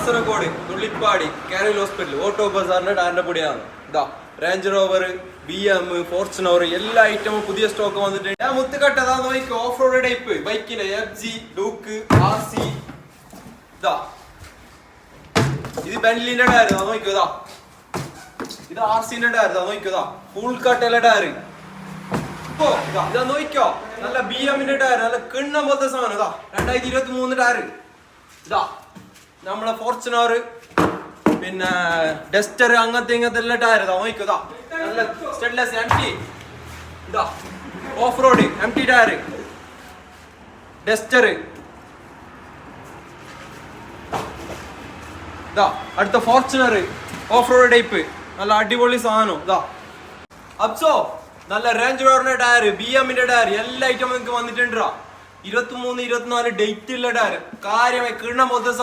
കാസർഗോഡ് നുള്ളിപ്പാടി കാരൽ hospital auto ബസാറിന്റെ ടയറിന്റെ പൊടിയാണ് ഇതാ. റേഞ്ച് റോവർ, BM, ഫോർച്യൂണർ എല്ലാ ഐറ്റമും പുതിയ സ്റ്റോക്ക് വന്നിട്ടുണ്ട്. ഞാൻ മുത്തുകട്ടതാ നോക്കി ഓഫ് റോഡ് ടൈപ്പ് ബൈക്കിന്റെ FG, ഡൂക്ക്, RC. ഇതാ ഇത് ബെന്റ്ലിന്റെ ടയർ നോക്കിയോ. ഇതാ ഇത് RCന്റെ ടയർ നോക്കിയോ. ഫുൾ കട്ടയിലെ ടയർ. ഇതാ നോക്കിക്കോ, നല്ല BM-ന്റെ ടയർ, നല്ല കിണ്ണം പോലത്തെ സാധനം. ഇതാ 2023 ടയർ. ഇതാ നമ്മളെ ഫോർച്യൂണർ, പിന്നെ ഡസ്റ്റർ, അങ്ങനത്തെ എല്ലാ ടയർ. ഇതാ നോക്കിക്കോ. ഇതാ നല്ല സ്റ്റെഡ്ലെസ് MT. ഇതാ off road MT tyre, Duster. ഇതാ അടുത്ത ഫോർച്യൂണർ ഓഫ് റോഡ് ടൈപ്പ്, നല്ല അടിപൊളി സാധനം. ഇതാ അബ്സോ നല്ല റേഞ്ച് റോവറിന്റെ ടയർ, BM-ന്റെ ടയർ, എല്ലാ ഐറ്റം നിങ്ങൾക്ക് വന്നിട്ടുണ്ടോ. 23, 24 ഡേറ്റ് ഉള്ള ടയർ, കാര്യമായി കിണ്ണം മൊത്തം